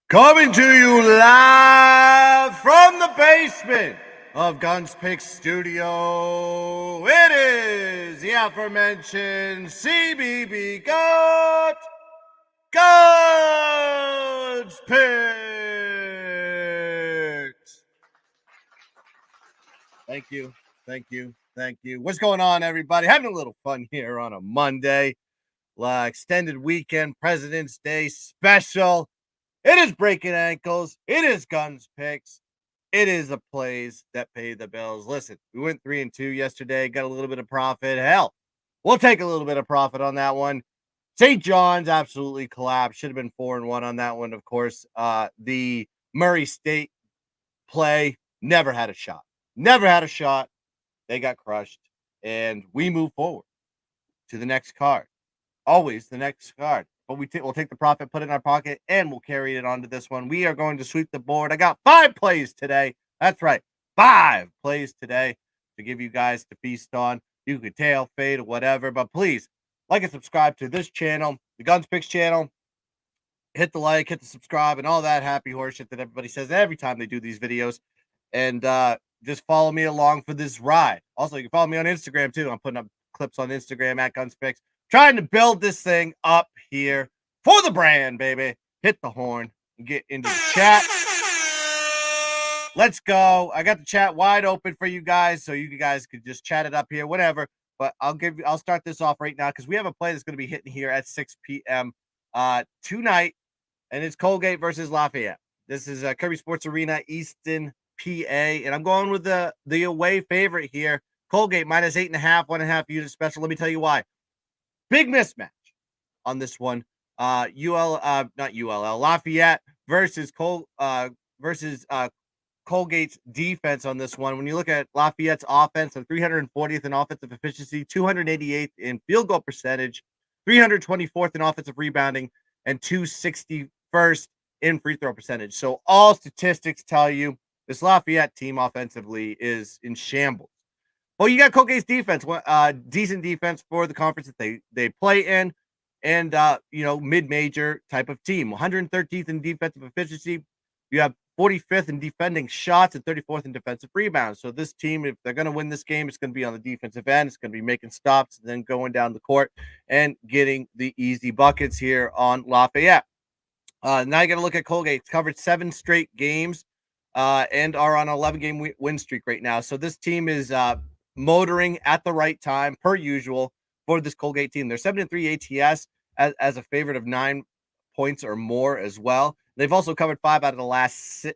Coming to you live from the basement of GunzPicks Studio, it is the aforementioned CBB GunzPicks. Thank you. What's going on, everybody? Having a little fun here on a Monday, extended weekend, President's Day special. It is breaking ankles. It is guns picks. It is the plays that pay the bills. Listen, we went 3-2 yesterday, got a little bit of profit. Hell, we'll take a little bit of profit on that one. St. John's absolutely collapsed. Should have been 4-1 on that one, of course. The Murray State play never had a shot. They got crushed, and we move forward to the next card. Always the next card. But we'll take the profit, put it in our pocket, and we'll carry it on to this one. We are going to sweep the board. I got 5 plays today. That's right, 5 plays today to give you guys to feast on. You could tail, fade, or whatever. But please, like and subscribe to this channel, the GunzPicks channel. Hit the like, hit the subscribe, and all that happy horse shit that everybody says every time they do these videos. And just follow me along for this ride. Also, you can follow me on Instagram, too. I'm putting up clips on Instagram at GunzPicks. Trying to build this thing up here for the brand, baby. Hit the horn and get into the chat. Let's go. I got the chat wide open for you guys, so you guys could just chat it up here, whatever. But I'll start this off right now because we have a play that's going to be hitting here at 6 p.m. Tonight, and it's Colgate versus Lafayette. This is Kirby Sports Arena, Easton, PA, and I'm going with the away favorite here. Colgate minus 8.5, 1.5 unit special. Let me tell you why. Big mismatch on this one. Lafayette versus Colgate's defense on this one. When you look at Lafayette's offense, they're 340th in offensive efficiency, 288th in field goal percentage, 324th in offensive rebounding, and 261st in free throw percentage. So all statistics tell you this Lafayette team offensively is in shambles. Well, you got Colgate's defense, decent defense for the conference that they play in, and mid-major type of team. 113th in defensive efficiency. You have 45th in defending shots and 34th in defensive rebounds. So this team, if they're going to win this game, it's going to be on the defensive end. It's going to be making stops and then going down the court and getting the easy buckets here on Lafayette. Now you got to look at Colgate. It's covered 7 straight games and are on an 11-game win streak right now. So this team is motoring at the right time, per usual, for this Colgate team. They're 7-3 ATS as a favorite of 9 points or more as well. They've also covered 5 out of the last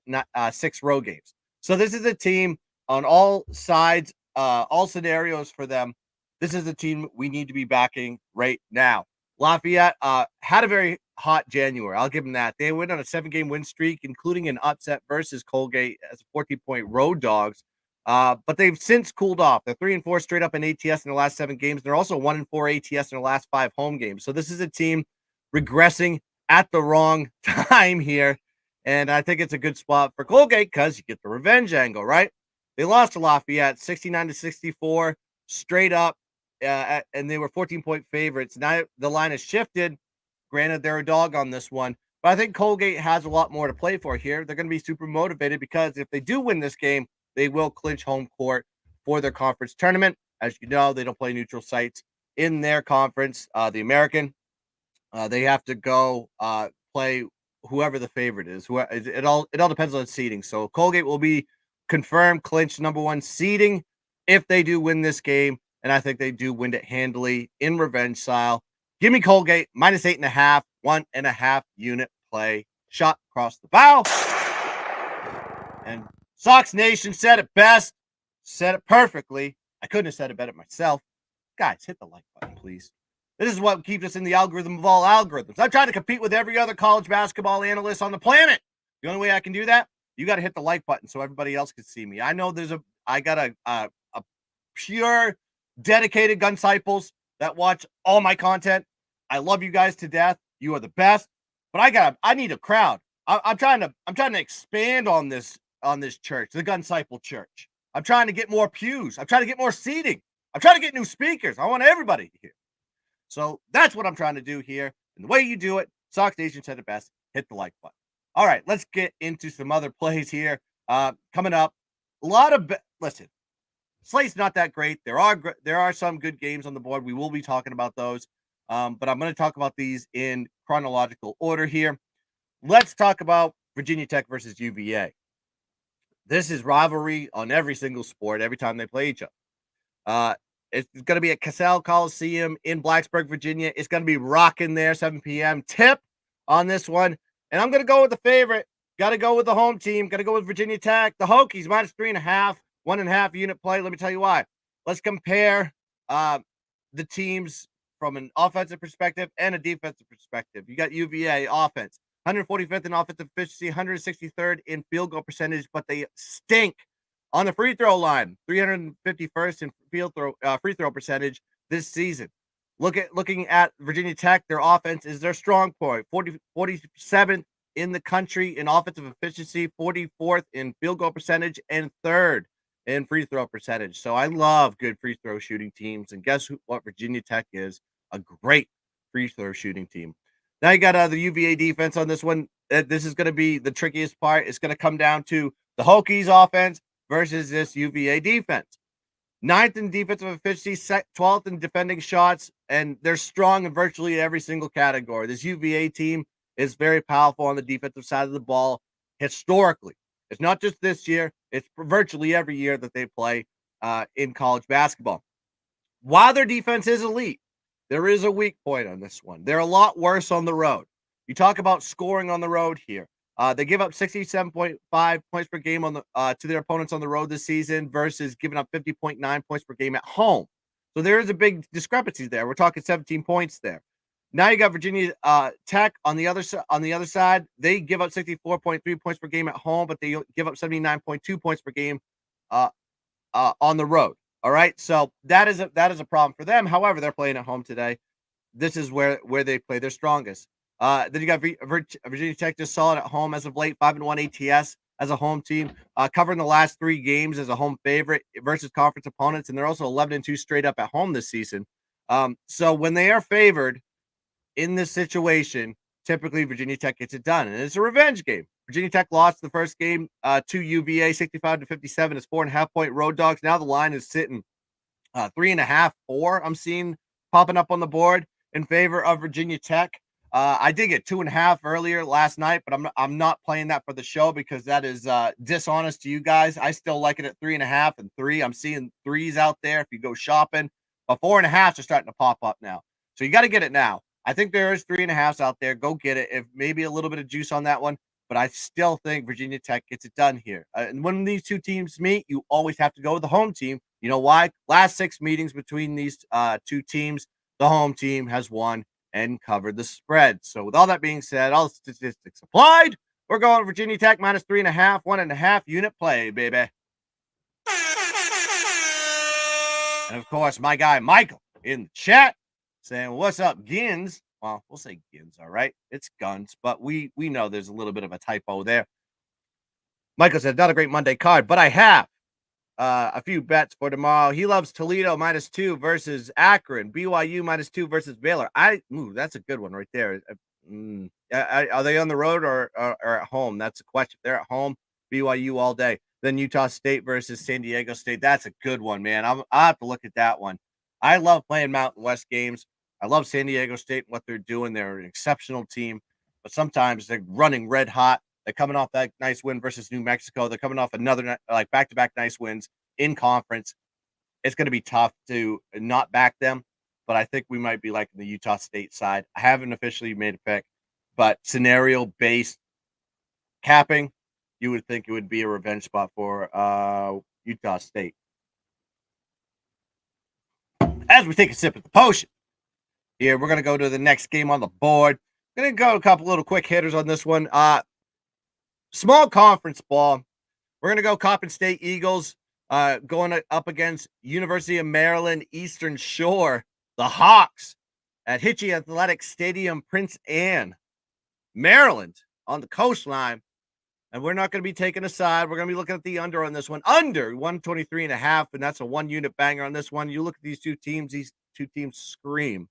6 road games. So this is a team on all sides, all scenarios for them. This is a team we need to be backing right now. Lafayette had a very hot January. I'll give them that. They went on a 7-game win streak, including an upset versus Colgate as a 14-point road dogs. But they've since cooled off. They're 3-4 straight up in ATS in the last 7 games. They're also 1-4 ATS in the last 5 home games. So this is a team regressing at the wrong time here. And I think it's a good spot for Colgate because you get the revenge angle, right? They lost to Lafayette 69-64 straight up. And they were 14-point favorites. Now the line has shifted. Granted, they're a dog on this one. But I think Colgate has a lot more to play for here. They're going to be super motivated because if they do win this game, they will clinch home court for their conference tournament. As you know, they don't play neutral sites in their conference, the American. They have to go play whoever the favorite is. It all depends on seeding. So Colgate will be confirmed clinched #1 seeding if they do win this game, and I think they do win it handily in revenge style. Give me Colgate minus 8.5, 1.5 unit play. Shot across the bow. And Sox Nation said it best, said it perfectly. I couldn't have said it better myself. Guys, hit the like button, please. This is what keeps us in the algorithm of all algorithms. I'm trying to compete with every other college basketball analyst on the planet. The only way I can do that, you got to hit the like button so everybody else can see me. I know I got a pure, dedicated gun disciples that watch all my content. I love you guys to death. You are the best. But I need a crowd. I'm trying to expand on this church, the Gun Disciple Church. I'm trying to get more pews. I'm trying to get more seating. I'm trying to get new speakers. I want everybody here. So that's what I'm trying to do here. And the way you do it, Sox Nation said it best. Hit the like button. All right, let's get into some other plays here. Coming up, a lot of listen. Slate's not that great. There are some good games on the board. We will be talking about those, but I'm going to talk about these in chronological order here. Let's talk about Virginia Tech versus UVA. This is rivalry on every single sport every time they play each other. It's going to be at Casell Coliseum in Blacksburg, Virginia. It's going to be rocking there, 7 p.m. Tip on this one. And I'm going to go with the favorite. Got to go with the home team. Got to go with Virginia Tech. The Hokies, minus 3.5, 1.5 unit play. Let me tell you why. Let's compare the teams from an offensive perspective and a defensive perspective. You got UVA offense, 145th in offensive efficiency, 163rd in field goal percentage, but they stink on the free throw line, 351st in free throw percentage this season. Looking at Virginia Tech, their offense is their strong point, 47th in the country in offensive efficiency, 44th in field goal percentage, and 3rd in free throw percentage. So I love good free throw shooting teams. And guess what Virginia Tech is? A great free throw shooting team. Now you got the UVA defense on this one. This is going to be the trickiest part. It's going to come down to the Hokies offense versus this UVA defense. 9th in defensive efficiency, 12th in defending shots, and they're strong in virtually every single category. This UVA team is very powerful on the defensive side of the ball historically. It's not just this year. It's virtually every year that they play in college basketball. While their defense is elite, there is a weak point on this one. They're a lot worse on the road. You talk about scoring on the road here. They give up 67.5 points per game on the to their opponents on the road this season versus giving up 50.9 points per game at home. So there is a big discrepancy there. We're talking 17 points there. Now you got Virginia Tech on the other side. They give up 64.3 points per game at home, but they give up 79.2 points per game on the road. All right, so that is a problem for them. However, they're playing at home today. This is where they play their strongest. Then you got Virginia Tech just solid at home as of late, 5-1 ATS as a home team, covering the last 3 games as a home favorite versus conference opponents, and they're also 11-2 straight up at home this season. So when they are favored in this situation, typically Virginia Tech gets it done, and it's a revenge game. Virginia Tech lost the first game to UVA, 65-57. It's 4.5-point road dogs. Now the line is sitting 3.5, 4. I'm seeing popping up on the board in favor of Virginia Tech. I did get 2.5 earlier last night, but I'm not playing that for the show because that is dishonest to you guys. I still like it at 3.5 and 3. I'm seeing 3s out there if you go shopping, but 4.5s are starting to pop up now. So you got to get it now. I think there is 3.5s out there. Go get it. If maybe a little bit of juice on that one, but I still think Virginia Tech gets it done here. And when these two teams meet, you always have to go with the home team. You know why? Last 6 meetings between these two teams, the home team has won and covered the spread. So with all that being said, all the statistics applied, we're going Virginia Tech minus 3.5, 1.5 unit play, baby. And of course, my guy Michael in the chat saying, "What's up, Gins?" Well, we'll say Gins, all right. It's Guns, but we know there's a little bit of a typo there. Michael said, "Not a great Monday card, but I have a few bets for tomorrow." He loves Toledo -2 versus Akron, BYU -2 versus Baylor. That's a good one right there. Are they on the road or at home? That's a question. If they're at home, BYU all day. Then Utah State versus San Diego State. That's a good one, man. I'll have to look at that one. I love playing Mountain West games. I love San Diego State and what they're doing. They're an exceptional team, but sometimes they're running red hot. They're coming off that nice win versus New Mexico. They're coming off another back-to-back nice wins in conference. It's going to be tough to not back them, but I think we might be liking the Utah State side. I haven't officially made a pick, but scenario-based capping, you would think it would be a revenge spot for Utah State. As we take a sip of the potion, here we're going to go to the next game on the board. Going to go a couple little quick hitters on this one. Small conference ball. We're going to go Coppin State Eagles going up against University of Maryland Eastern Shore, the Hawks at Hitchie Athletic Stadium, Prince Anne, Maryland on the coastline. And we're not going to be taking a side. We're going to be looking at the under on this one. Under 123.5, and that's a 1-unit banger on this one. You look at these two teams scream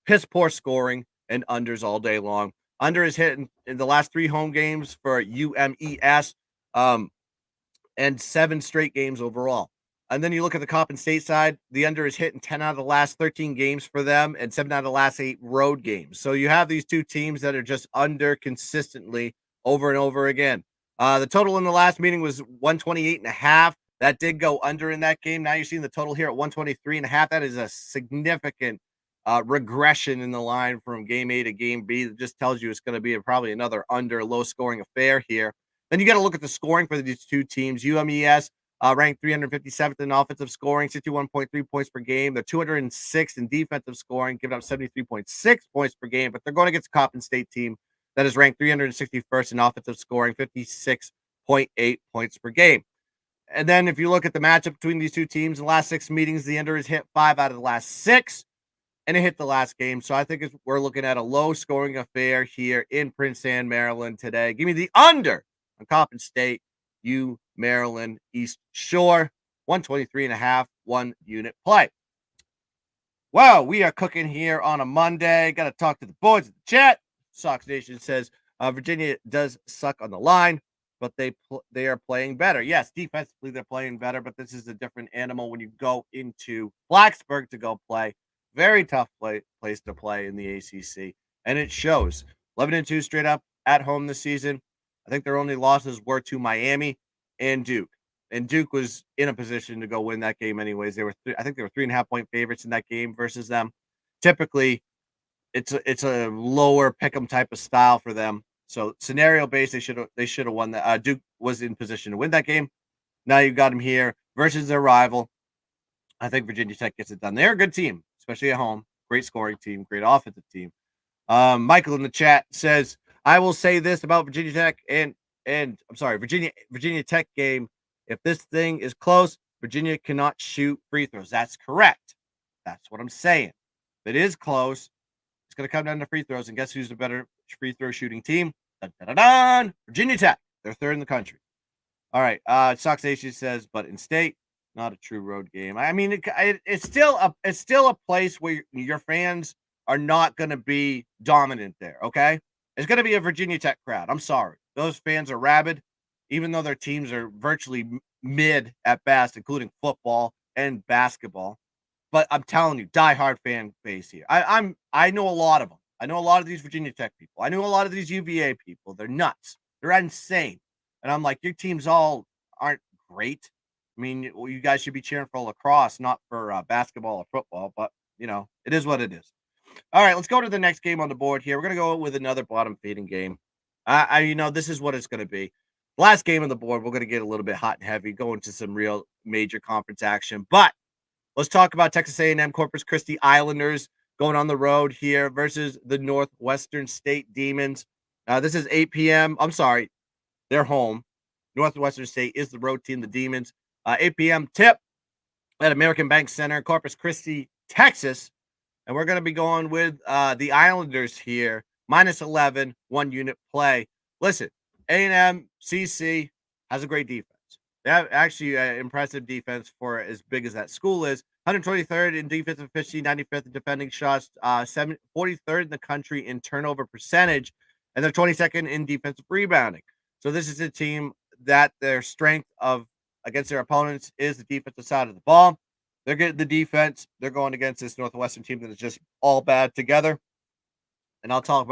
piss poor scoring and unders all day long. Under is hit in the last 3 home games for UMES, and 7 straight games overall. And then you look at the Coppin State side, the under is hit in 10 out of the last 13 games for them and 7 out of the last 8 road games. So you have these two teams that are just under consistently over and over again. The total in the last meeting was 128.5. That did go under in that game. Now you're seeing the total here at 123.5. That is a significant regression in the line from game A to game B. That just tells you it's going to be probably another under low scoring affair here. Then you got to look at the scoring for these two teams. UMES ranked 357th in offensive scoring, 61.3 points per game. They're 206th in defensive scoring, giving up 73.6 points per game. But they're going against a Coppin State team that is ranked 361st in offensive scoring, 56.8 points per game. And then if you look at the matchup between these two teams in the last 6 meetings, the under has hit 5 out of the last 6. And it hit the last game. So I think we're looking at a low scoring affair here in Prince Anne, Maryland today. Give me the under on Coppin State, Maryland, East Shore, 123.5, 1 unit play. Wow, we are cooking here on a Monday. Got to talk to the boys in the chat. Sox Nation says Virginia does suck on the line, but they are playing better. Yes, defensively they're playing better, but this is a different animal when you go into Blacksburg to go play. Very tough place to play in the ACC, and it shows. 11-2 straight up at home this season. I think their only losses were to Miami and Duke. And Duke was in a position to go win that game anyways. I think they were 3.5-point favorites in that game versus them. Typically, it's a lower pick'em type of style for them. So scenario based, they should have won that. Duke was in position to win that game. Now you've got them here versus their rival. I think Virginia Tech gets it done. They're a good team, especially at home. Great scoring team, great offensive team. Michael in the chat says, I will say this about Virginia Tech and I'm sorry, Virginia Tech game. If this thing is close, Virginia cannot shoot free throws. That's correct. That's what I'm saying. If it is close, it's going to come down to free throws. And guess who's the better free throw shooting team? Dun, dun, dun, dun. Virginia Tech. They're third in the country. All right. Sox Nation says, but in state, not a true road game. I mean, it's still a place where your fans are not going to be dominant there. Okay, it's going to be a Virginia Tech crowd. I'm sorry, those fans are rabid, even though their teams are virtually mid at best, including football and basketball. But I'm telling you, diehard fan base here. I know a lot of them. I know a lot of these Virginia Tech people. I know a lot of these UVA people. They're nuts. They're insane. And I'm like, your teams all aren't great. I mean, you guys should be cheering for lacrosse, not for basketball or football. But, it is what it is. All right, let's go to the next game on the board here. We're going to go with another bottom feeding game. This is what it's going to be. Last game on the board, we're going to get a little bit hot and heavy, go into some real major conference action. But let's talk about Texas A&M Corpus Christi Islanders going on the road here versus the Northwestern State Demons. This is 8 p.m. I'm sorry, they're home. Northwestern State is the road team, the Demons. 8 p.m. tip at American Bank Center, Corpus Christi, Texas. And we're going to be going with the Islanders here, minus 11, 1 unit play. Listen, A&M CC has a great defense. They have actually an impressive defense for as big as that school is. 123rd in defensive efficiency, 95th in defending shots, 43rd in the country in turnover percentage, and they're 22nd in defensive rebounding. So this is a team that their strength of against their opponents is the defensive side of the ball. They're getting the defense. They're going against this Northwestern team that is just all bad together. And I'll talk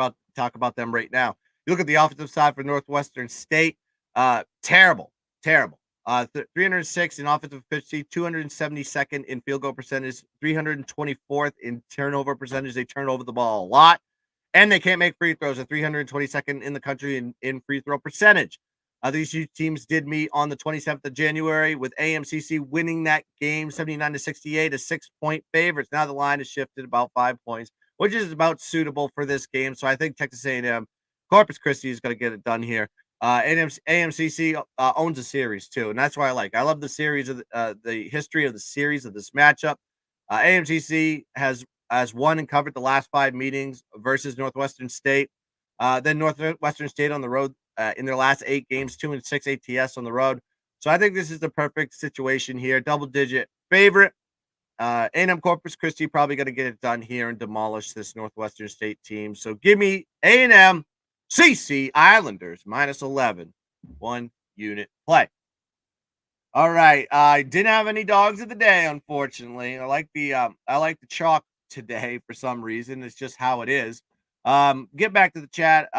about them right now. You look at the offensive side for Northwestern State, terrible. 306 in offensive efficiency, 272nd in field goal percentage, 324th in turnover percentage. They turn over the ball a lot, and they can't make free throws. 322nd in the country in free throw percentage. These two teams did meet on the 27th of January with AMCC winning that game 79-68, a 6-point favorites. Now the line has shifted about 5 points, which is about suitable for this game. So I think Texas A&M Corpus Christi is going to get it done here. AMCC owns a series too, and that's why I love the series of the history of the series of this matchup. AMCC has won and covered the last 5 meetings versus Northwestern State. Then Northwestern State on the road in their last 8 games, 2-6 ATS on the road. So I think this is the perfect situation here. Double-digit favorite. A&M Corpus Christi probably going to get it done here and demolish this Northwestern State team. So give me A&M CC Islanders -11, 1-unit play. All right, I didn't have any dogs of the day, unfortunately. I like the chalk today for some reason. It's just how it is. Get back to the chat.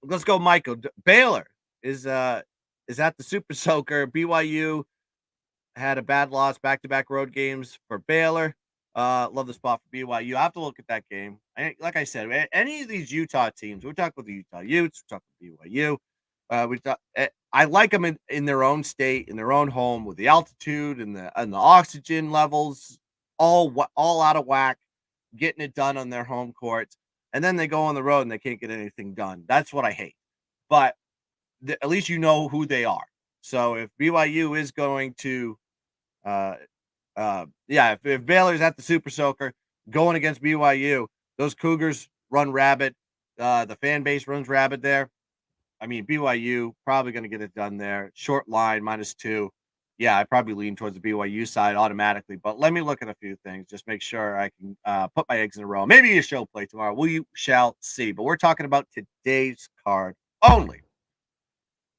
Let's go, Michael. Baylor is at the Super Soaker. BYU had a bad loss, back-to-back road games for Baylor. Love the spot for BYU. I have to look at that game. Like I said, any of these Utah teams, we talk about the Utah Utes, we talk about BYU. I like them in their own state, in their own home, with the altitude and the oxygen levels all out of whack, getting it done on their home courts, and then they go on the road and they can't get anything done. That's what I hate. But at least you know who they are. So if BYU is going to uh, yeah, if Baylor's at the Super Soaker going against BYU, those Cougars run rabid. The fan base runs rabid there. I mean, BYU probably going to get it done there. Short line -2. Yeah, I probably lean towards the BYU side automatically, but let me look at a few things. Just make sure I can put my eggs in a row. Maybe a show play tomorrow. We shall see. But we're talking about today's card only.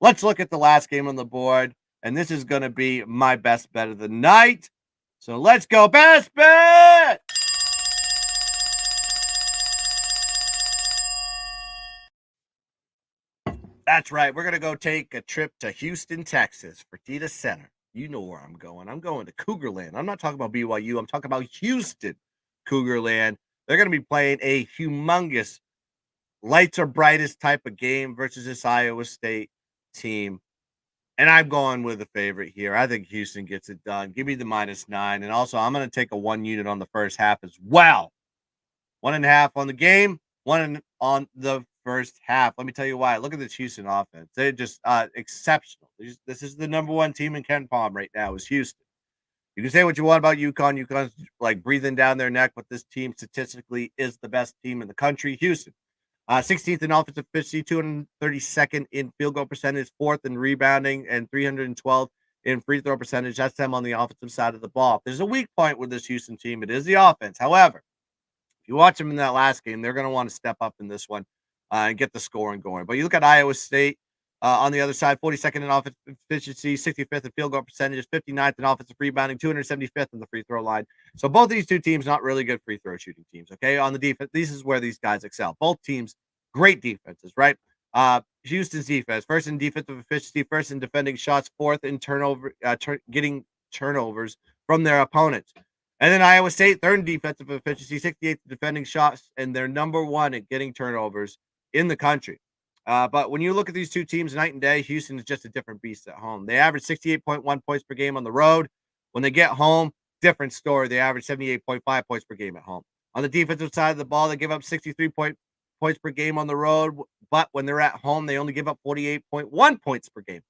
Let's look at the last game on the board, and this is going to be my best bet of the night. So let's go, best bet! That's right. We're going to go take a trip to Houston, Texas for Tita Center. You know where I'm going. I'm going to Cougarland. I'm not talking about BYU. I'm talking about Houston, Cougarland. They're going to be playing a humongous lights are brightest type of game versus this Iowa State team. And I'm going with the favorite here. I think Houston gets it done. Give me the -9. And also, I'm going to take a 1 unit on the first half as well. 1.5 on the game, on the first half. Let me tell you why. Look at this Houston offense. They're just exceptional. This is the number one team in Ken Palm right now is Houston. You can say what you want about UConn. UConn's like breathing down their neck, but this team statistically is the best team in the country. Houston. 16th in offensive efficiency, 232nd in field goal percentage, 4th in rebounding, and 312 in free throw percentage. That's them on the offensive side of the ball. If there's a weak point with this Houston team, it is the offense. However, if you watch them in that last game, they're going to want to step up in this one and get the scoring going. But you look at Iowa State on the other side, 42nd in offensive efficiency, 65th in field goal percentage, 59th in offensive rebounding, 275th in the free throw line. So both these two teams, not really good free throw shooting teams. Okay, on the defense, this is where these guys excel. Both teams, great defenses, right? Houston's defense, first in defensive efficiency, first in defending shots, fourth in getting turnovers from their opponents. And then Iowa State, third in defensive efficiency, 68th defending shots, and they're number one at getting turnovers in the country. But when you look at these two teams night and day, Houston is just a different beast at home. They average 68.1 points per game on the road. When they get home, different story. They average 78.5 points per game at home. On the defensive side of the ball, they give up 63 points per game on the road. But when they're at home, they only give up 48.1 points per game.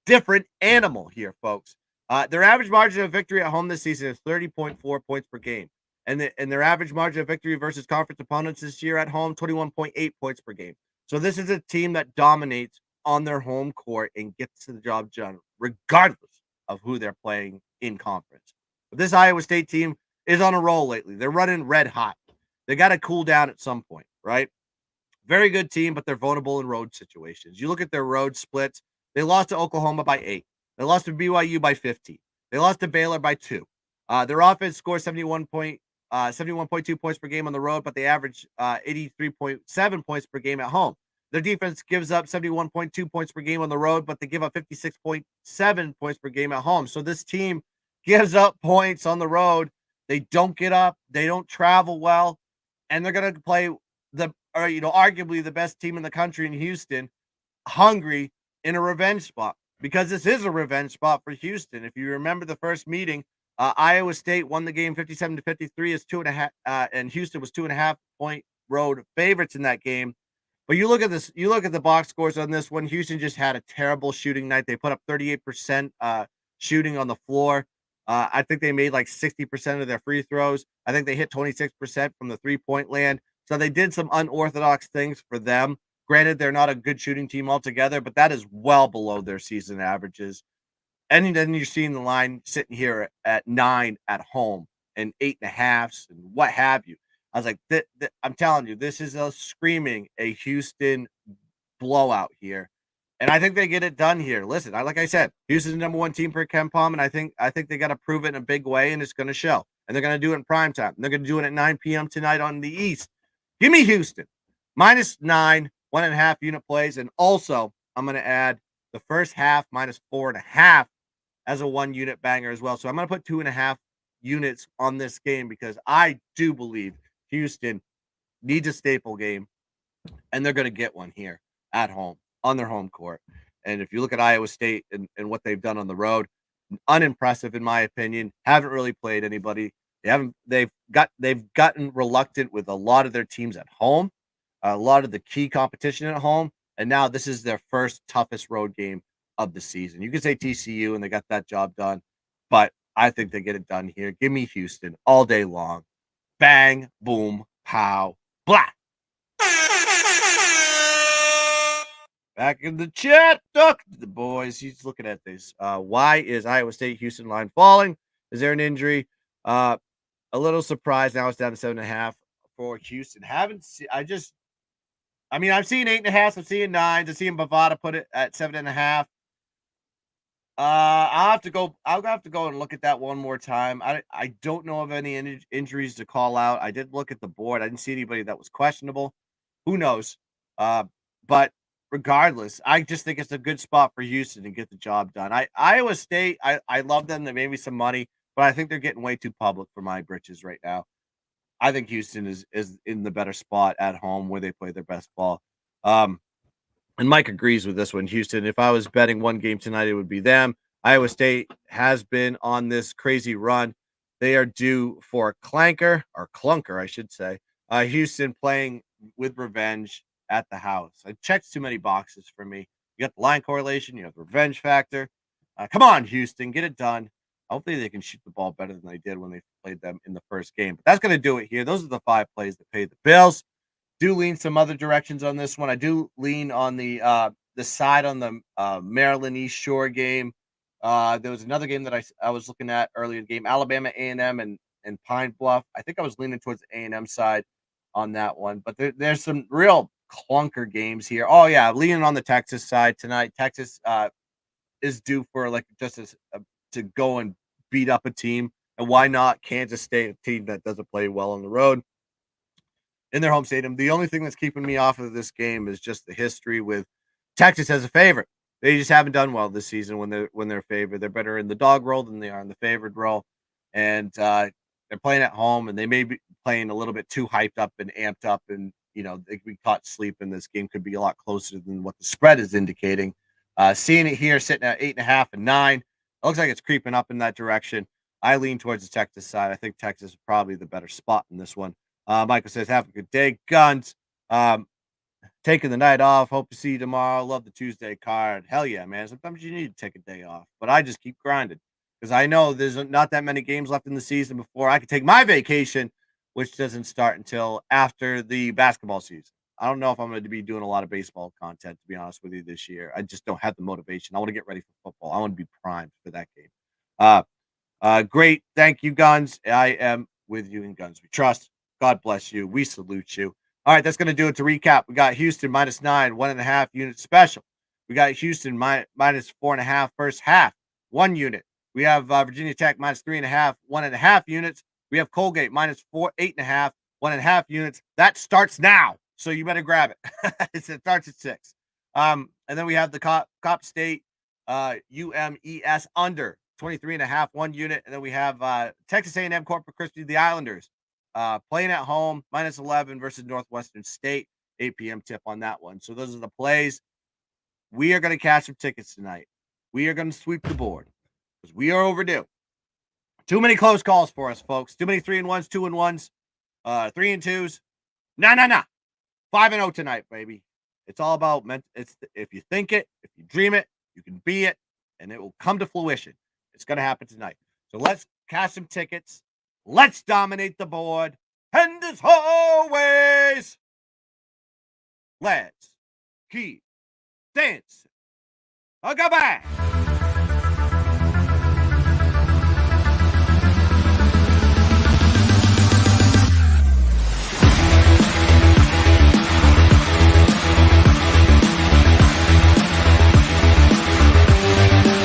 Different animal here, folks. Their average margin of victory at home this season is 30.4 points per game. And their average margin of victory versus conference opponents this year at home, 21.8 points per game. So this is a team that dominates on their home court and gets the job done, regardless of who they're playing in conference. But this Iowa State team is on a roll lately. They're running red hot. They got to cool down at some point, right? Very good team, but they're vulnerable in road situations. You look at their road splits. They lost to Oklahoma by 8. They lost to BYU by 15. They lost to Baylor by 2. Their offense scores 71.2 points per game on the road, but they average 83.7 points per game at home. Their defense gives up 71.2 points per game on the road, but they give up 56.7 points per game at home. So this team gives up points on the road. They don't get up. They don't travel well, and they're going to play arguably the best team in the country in Houston, hungry in a revenge spot, because this is a revenge spot for Houston. If you remember the first meeting, Iowa State won the game 57-53 as 2.5, and Houston was 2.5 point road favorites in that game. But you look at this, you look at the box scores on this one. Houston just had a terrible shooting night. They put up 38% shooting on the floor. I think they made like 60% of their free throws. I think they hit 26% from the 3-point land. So they did some unorthodox things for them. Granted, they're not a good shooting team altogether, but that is well below their season averages. And then you're seeing the line sitting here at 9 at home and 8.5 and what have you. I was like, I'm telling you, this is a Houston blowout here. And I think they get it done here. Listen, like I said, Houston's the number one team per Ken Palm, and I think they got to prove it in a big way, and it's going to show. And they're going to do it in prime time. They're going to do it at 9 p.m. tonight on the East. Give me Houston -9, 1.5 unit plays, and also I'm going to add the first half -4.5 as a 1 unit banger as well. So I'm going to put 2.5 units on this game because I do believe Houston needs a staple game, and they're going to get one here at home on their home court. And if you look at Iowa State and what they've done on the road, unimpressive in my opinion. Haven't really played anybody. They've gotten reluctant with a lot of their teams at home, a lot of the key competition at home, and now this is their first toughest road game of the season. You could say TCU, and they got that job done, but I think they get it done here. Give me Houston all day long. Bang, boom, pow, blah. Back in the chat, talk to the boys. He's looking at this. Why is Iowa State Houston line falling? Is there an injury? A little surprised. Now it's down to 7.5 for Houston. Haven't seen. I've seen 8.5. I'm seeing 9s. I'm seeing Bovada put it at 7.5. I'll have to go and look at that one more time. I don't know of any injuries to call out. I did look at the board. I didn't see anybody that was questionable. Who knows? But regardless, I just think it's a good spot for Houston to get the job done. Iowa State, I love them. They made me some money, but I think they're getting way too public for my britches right now. I think Houston is in the better spot at home where they play their best ball. And Mike agrees with this one. Houston, if I was betting one game tonight, it would be them. Iowa State has been on this crazy run. They are due for a clunker, I should say. Houston playing with revenge at the house. It checks too many boxes for me. You got the line correlation. You have the revenge factor. Come on, Houston, get it done. Hopefully they can shoot the ball better than they did when they played them in the first game. But that's going to do it here. Those are the 5 plays that pay the bills. Do lean some other directions on this one. I do lean on the side on the Maryland East Shore game. There was another game that I was looking at earlier in the game, Alabama A&M and Pine Bluff. I think I was leaning towards the A&M side on that one. But there's some real clunker games here. Oh, yeah, leaning on the Texas side tonight. Texas is due for to go and beat up a team. And why not Kansas State, a team that doesn't play well on the road in their home stadium? The only thing that's keeping me off of this game is just the history with Texas as a favorite. They just haven't done well this season when they're favored. They're better in the dog role than they are in the favored role, and they're playing at home, and they may be playing a little bit too hyped up and amped up, and they could be caught sleeping. This game could be a lot closer than what the spread is indicating. Seeing it here sitting at 8.5 and 9, it looks like it's creeping up in that direction. I lean towards the Texas side. I think Texas is probably the better spot in this one. Michael says, have a good day, Guns. Taking the night off. Hope to see you tomorrow. Love the Tuesday card. Hell yeah, man. Sometimes you need to take a day off, but I just keep grinding because I know there's not that many games left in the season before I can take my vacation, which doesn't start until after the basketball season. I don't know if I'm going to be doing a lot of baseball content, to be honest with you, this year. I just don't have the motivation. I want to get ready for football. I want to be primed for that game. Great. Thank you, Guns. I am with you in Guns We Trust. God bless you. We salute you. All right, that's going to do it. To recap, we got Houston -9, 1.5 unit special. We got Houston -4.5 first half, 1 unit. We have Virginia Tech -3.5, 1.5 units. We have Colgate -8.5, 1.5 units. That starts now, so you better grab it. It starts at 6. And then we have the Cop State UMES under 23.5, 1 unit. And then we have Texas A&M Corpus Christi, the Islanders. Playing at home, -11 versus Northwestern State, 8 p.m. tip on that one. So those are the plays. We are going to cash some tickets tonight. We are going to sweep the board because we are overdue. Too many close calls for us, folks. Too many 3-1s, 2-1s, 3-2s. Nah. 5-0 tonight, baby. It's all about if you think it, if you dream it, you can be it, and it will come to fruition. It's going to happen tonight. So let's cash some tickets. Let's dominate the board. And as always, let's keep dancing. Goodbye.